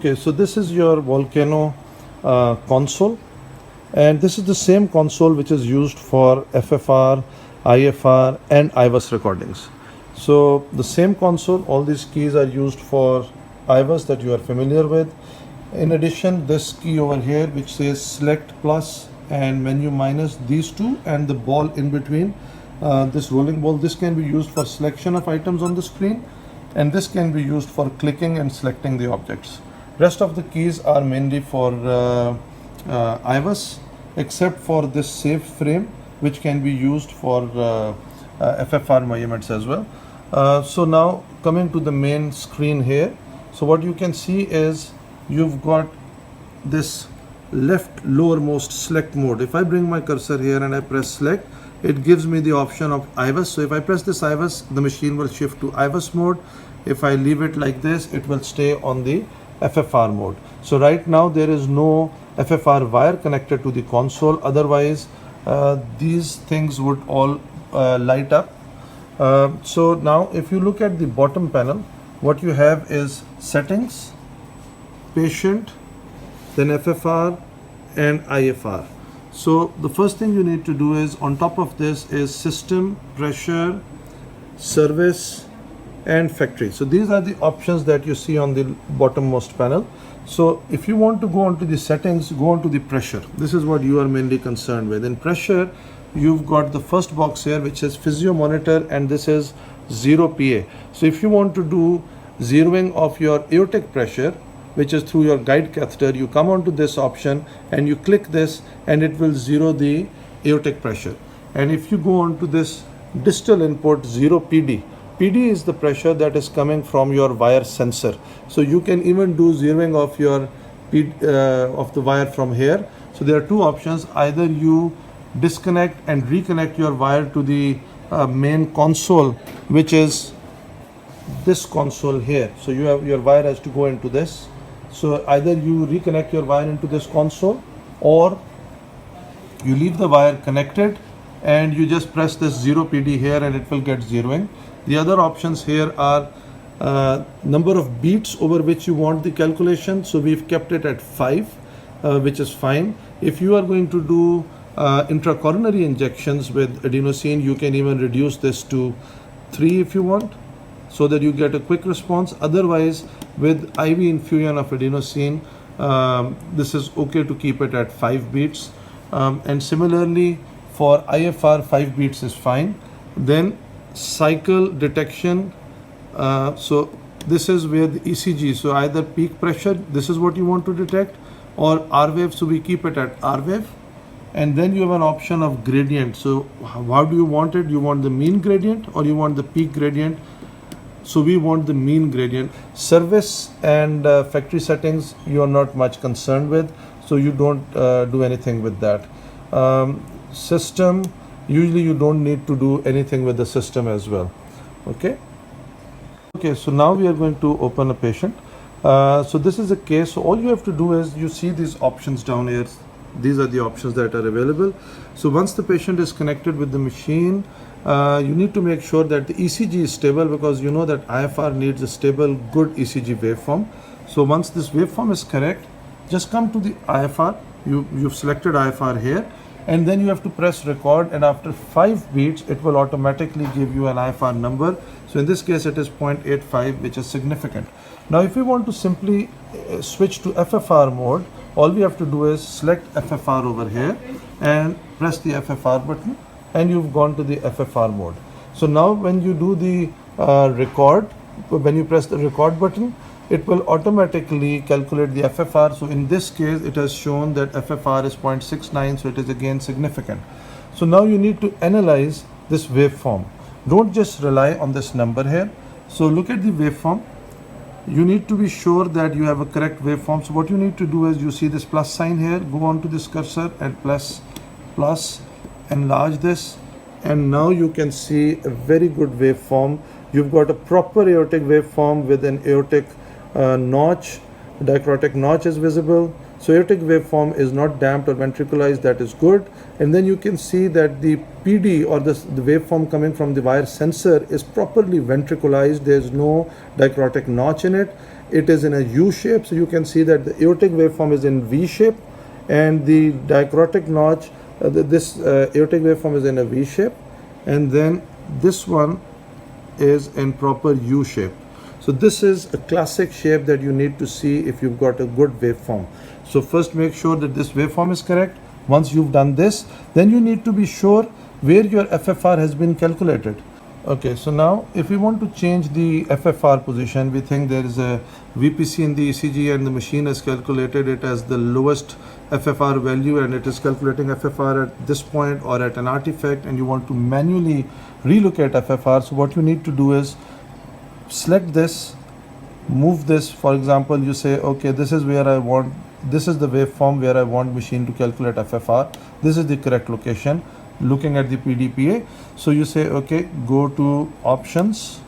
Okay, so this is your volcano console, and this is the same console which is used for FFR, IFR and IVUS recordings. So the same console, all these keys are used for IVUS that you are familiar with. In addition, this key over here which says select plus and menu minus, these two and the ball in between, this rolling ball, this can be used for selection of items on the screen, and this can be used for clicking and selecting the objects. Rest of the keys are mainly for IVUS, except for this save frame which can be used for FFR measurements as well. So now coming to the main screen here, so what you can see is you've got this left lowermost select mode. If I bring my cursor here and I press select, it gives me the option of IVUS. So if I press this IVUS, the machine will shift to IVUS mode. If I leave it like this, it will stay on the FFR mode. So right now there is no FFR wire connected to the console, otherwise these things would all light up. So now if you look at the bottom panel, what you have is settings, patient, then FFR and IFR. So the first thing you need to do is, on top of this is system, pressure, service and factory. So these are the options that you see on the bottommost panel. So if you want to go onto the settings, go onto the pressure. This is what you are mainly concerned with. In pressure, you've got the first box here which says physio monitor, and this is 0 PA. So if you want to do zeroing of your aortic pressure, which is through your guide catheter, you come onto this option and you click this and it will zero the aortic pressure. And if you go on to this distal input 0 PD, PD is the pressure that is coming from your wire sensor. So you can even do zeroing of your of the wire from here. So there are two options: either you disconnect and reconnect your wire to the main console, which is this console here. So you have your wire has to go into this. So either you reconnect your wire into this console, or you leave the wire connected and you just press this 0 PD here and it will get zeroing. The other options here are number of beats over which you want the calculation. So we've kept it at 5, which is fine. If you are going to do intracoronary injections with adenosine, you can even reduce this to 3 if you want, so that you get a quick response. Otherwise, with IV infusion of adenosine, this is okay to keep it at 5 beats. And similarly for IFR, 5 beats is fine. Then cycle detection, so this is where the ECG, so either peak pressure, this is what you want to detect, or R wave, so we keep it at R wave. And then you have an option of gradient. So how do you want it? You want the mean gradient or you want the peak gradient? So we want the mean gradient. Service and factory settings you are not much concerned with, so you don't do anything with that. System, usually you don't need to do anything with the system as well. Okay, so now we are going to open a patient. So this is a case. So all you have to do is, you see these options down here. These are the options that are available. So once the patient is connected with the machine, you need to make sure that the ECG is stable, because you know that IFR needs a stable, good ECG waveform. So once this waveform is correct, just come to the IFR. You've selected IFR here, and then you have to press record, and after 5 beats it will automatically give you an IFR number. So in this case it is 0.85, which is significant. Now if we want to simply switch to FFR mode, all we have to do is select FFR over here and press the FFR button, and you've gone to the FFR mode. So now when you do the record, when you press the record button, it will automatically calculate the FFR. So in this case it has shown that FFR is 0.69, so it is again significant. So now you need to analyze this waveform. Don't just rely on this number here. So look at the waveform. You need to be sure that you have a correct waveform. So what you need to do is, you see this plus sign here, go on to this cursor and plus, enlarge this, and now you can see a very good waveform. You've got a proper aortic waveform with an aortic notch, dicrotic notch is visible. So aortic waveform is not damped or ventricularized, that is good. And then you can see that the PD, or the waveform coming from the wire sensor, is properly ventricularized. There is no dichrotic notch in it. It is in a U shape, so you can see that the aortic waveform is in V shape, and the dichrotic notch, this aortic waveform is in a V shape, and then this one is in proper U shape. So this is a classic shape that you need to see if you've got a good waveform. So first make sure that this waveform is correct. Once you've done this, then you need to be sure where your FFR has been calculated. Okay, so now if we want to change the FFR position, we think there is a VPC in the ECG and the machine has calculated it as the lowest FFR value, and it is calculating FFR at this point or at an artifact, and you want to manually relocate FFR. So what you need to do is select this, move this. For example, you say, okay, this is where I want, this is the waveform where I want machine to calculate FFR. This is the correct location looking at the PDPA. So you say, okay, go to options.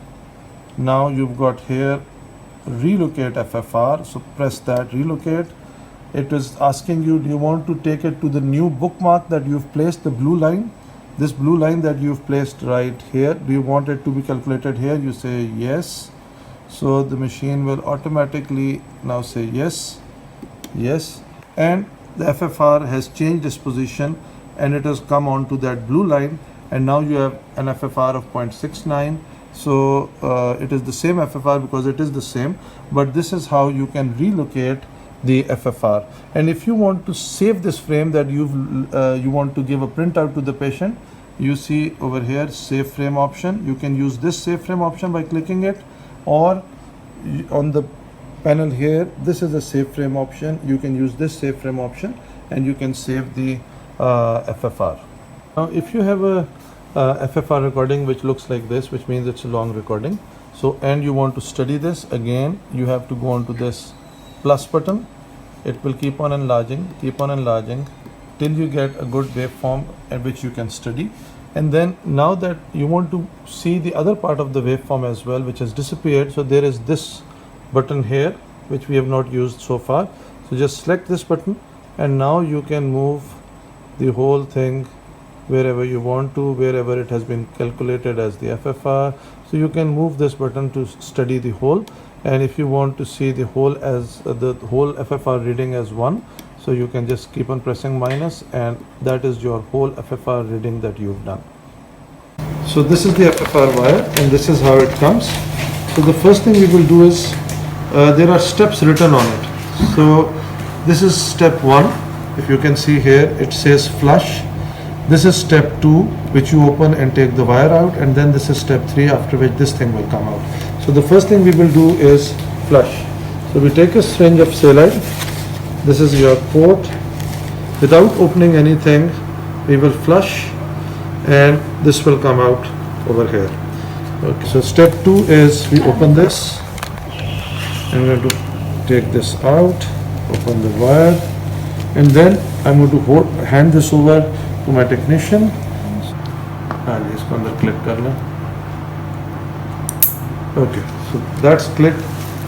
Now you've got here relocate FFR. So press that, relocate. It is asking you, do you want to take it to the new bookmark that you've placed, the blue line? This blue line that you've placed right here, do you want it to be calculated here? You say yes. So the machine will automatically now say yes, yes, and the FFR has changed its position and it has come onto that blue line, and now you have an FFR of 0.69. So it is the same FFR because it is the same, but this is how you can relocate the FFR. And if you want to save this frame that you want to give a printout to the patient, you see over here save frame option. You can use this save frame option by clicking it, or on the panel here, this is a save frame option. You can use this save frame option and you can save the FFR. Now if you have a FFR recording which looks like this, which means it's a long recording, so and you want to study this, again you have to go on to this plus button. It will keep on enlarging till you get a good waveform at which you can study. And then now that you want to see the other part of the waveform as well, which has disappeared, so there is this button here which we have not used so far. So just select this button and now you can move the whole thing wherever you want to, wherever it has been calculated as the FFR. So you can move this button to study the whole, and if you want to see the whole as the whole FFR reading as 1, so you can just keep on pressing minus, and that is your whole FFR reading that you've done. So this is the FFR wire and this is how it comes. So the first thing we will do is there are steps written on it. So this is step 1. If you can see here, it says flush. This is step 2, which you open and take the wire out, and then this is step 3, after which this thing will come out. So the first thing we will do is flush. So we take a syringe of saline. This is your port. Without opening anything, we will flush and this will come out over here. Okay, so step 2 is we open this. I'm going to take this out, open the wire, and then I'm going to hand this over to my technician. इसको अंदर click करना. Okay, so that's clicked.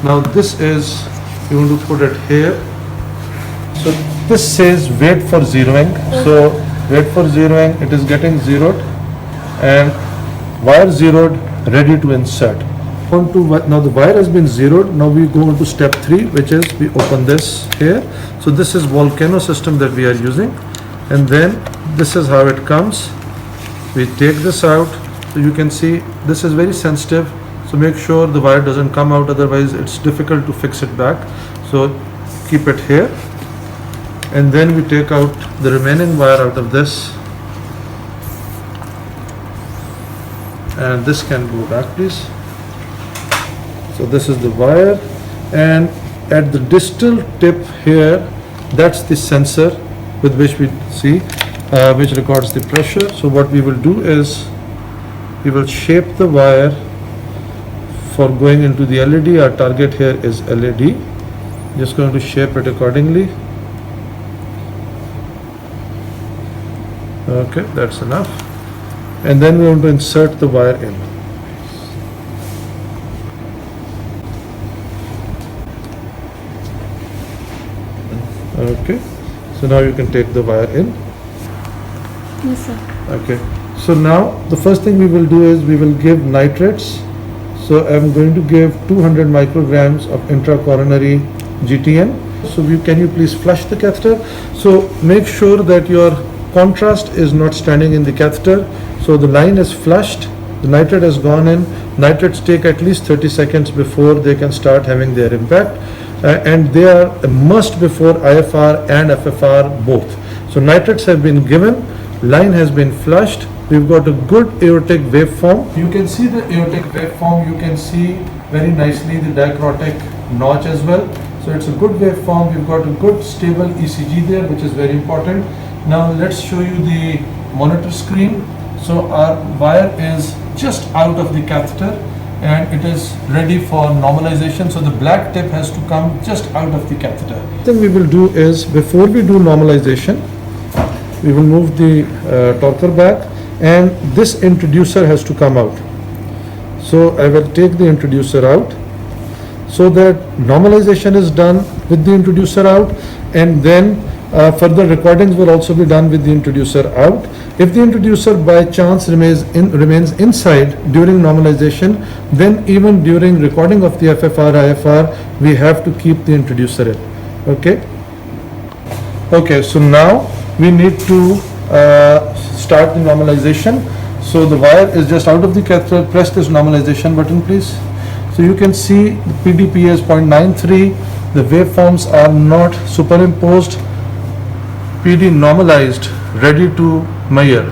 Now this is, you want to put it here. So this says wait for zeroing. So wait for zeroing, it is getting zeroed, and wire zeroed, ready to insert. Now the wire has been zeroed. Now we go on to step 3, which is we open this here. So this is volcano system that we are using, and then this is how it comes. We take this out. So you can see this is very sensitive, so make sure the wire doesn't come out, otherwise it's difficult to fix it back. So keep it here, and then we take out the remaining wire out of this, and this can go back, please. So this is the wire, and at the distal tip here, that's the sensor with which we see which records the pressure. So what we will do is we will shape the wire for going into the LED. Our target here is LED. Just going to shape it accordingly. Okay, that's enough. And then we want to insert the wire in. Okay, so now you can take the wire in. Yes, sir. Okay, so now the first thing we will do is we will give nitrates. So I'm going to give 200 micrograms of intracoronary GTN. So can you please flush the catheter? So make sure that your contrast is not standing in the catheter. So the line is flushed, the nitrate has gone in. Nitrates take at least 30 seconds before they can start having their impact. And they are a must before IFR and FFR both. So nitrates have been given, line has been flushed. We've got a good aortic waveform. You can see the aortic waveform. You can see very nicely the dichrotic notch as well. So it's a good waveform. We've got a good stable ECG there, which is very important. Now let's show you the monitor screen. So our wire is just out of the catheter and it is ready for normalization. So the black tip has to come just out of the catheter. The thing we will do is, before we do normalization, we will move the torquer back, and this introducer has to come out. So I will take the introducer out so that normalization is done with the introducer out, and then further recordings will also be done with the introducer out. If the introducer by chance remains inside during normalization, then even during recording of the FFR, IFR, we have to keep the introducer in. Okay? Okay, so now we need to start the normalization. So the wire is just out of the catheter. Press this normalization button, please. So you can see the PDPA is 0.93. The waveforms are not superimposed. PD normalized, ready to measure.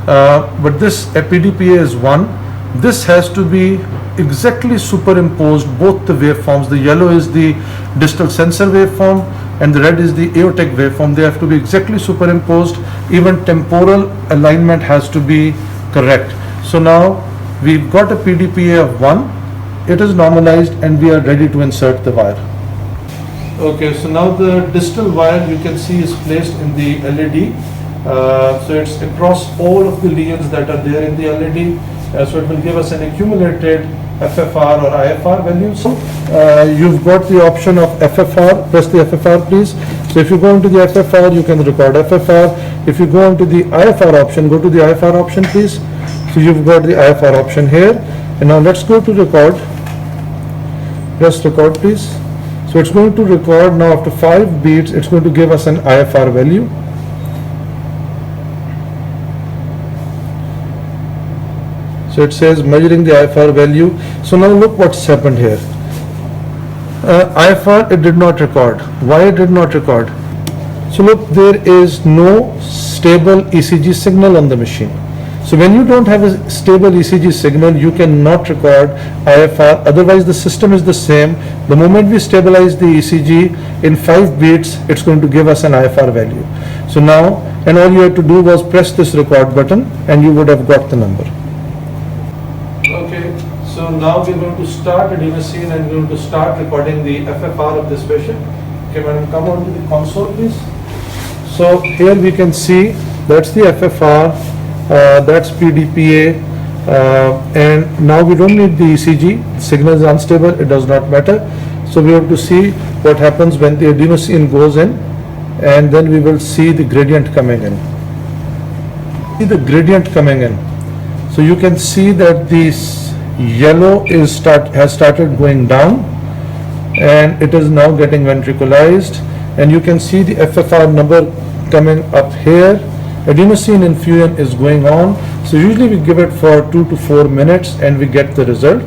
But this PDPA is 1. This has to be exactly superimposed, both the waveforms. The yellow is the distal sensor waveform and the red is the aortic waveform. They have to be exactly superimposed. Even temporal alignment has to be correct. So now we've got a PDPA of 1. It is normalized and we are ready to insert the wire. Okay, so now the distal wire, you can see, is placed in the LED. So it's across all of the lesions that are there in the LED. So it will give us an accumulated FFR or IFR value. So you've got the option of FFR. Press the FFR, please. So if you go into the FFR, you can record FFR. If you go into the IFR option, go to the IFR option, please. So you've got the IFR option here. And now let's go to record. Press record, please. So it's going to record now. After 5 beats, it's going to give us an IFR value. So it says measuring the IFR value. So now look what's happened here. IFR, it did not record. Why it did not record? So look, there is no stable ECG signal on the machine. So when you don't have a stable ECG signal, you cannot record IFR. Otherwise the system is the same. The moment we stabilize the ECG, in 5 beats, it's going to give us an IFR value. So now, and all you have to do was press this record button and you would have got the number. Okay, so now we're going to start adenosine and we're going to start recording the FFR of this patient. Okay, madam, come on to the console, please. So here we can see that's the FFR, that's PDPA, and now we don't need the ECG. The signal is unstable, it does not matter. So we have to see what happens when the adenosine goes in, and then we will see the gradient coming in. See the gradient coming in. So you can see that this yellow has started going down and it is now getting ventriculized, and you can see the FFR number coming up here. Adenosine infusion is going on. So usually we give it for 2 to 4 minutes and we get the result.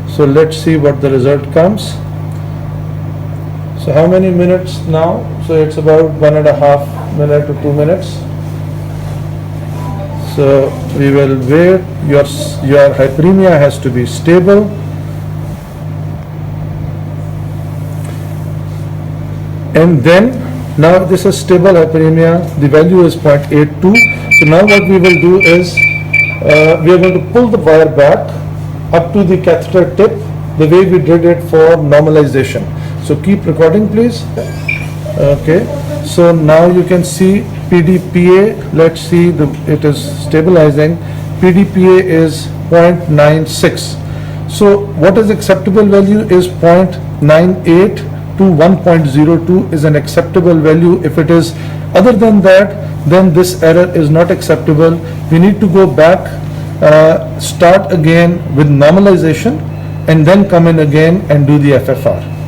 So let's see what the result comes. So how many minutes now? So it's about 1.5 minutes to 2 minutes. So we will wait. Your hyperemia has to be stable. And then now this is stable hyperemia. The value is 0.82. So now what we will do is we are going to pull the wire back up to the catheter tip the way we did it for normalization. So keep recording, please. Okay. So now you can see PDPA. Let's see, it is stabilizing. PDPA is 0.96. So what is acceptable value is 0.98 to to 1.02 is an acceptable value. If it is other than that, then this error is not acceptable. We need to go back, start again with normalization, and then come in again and do the FFR.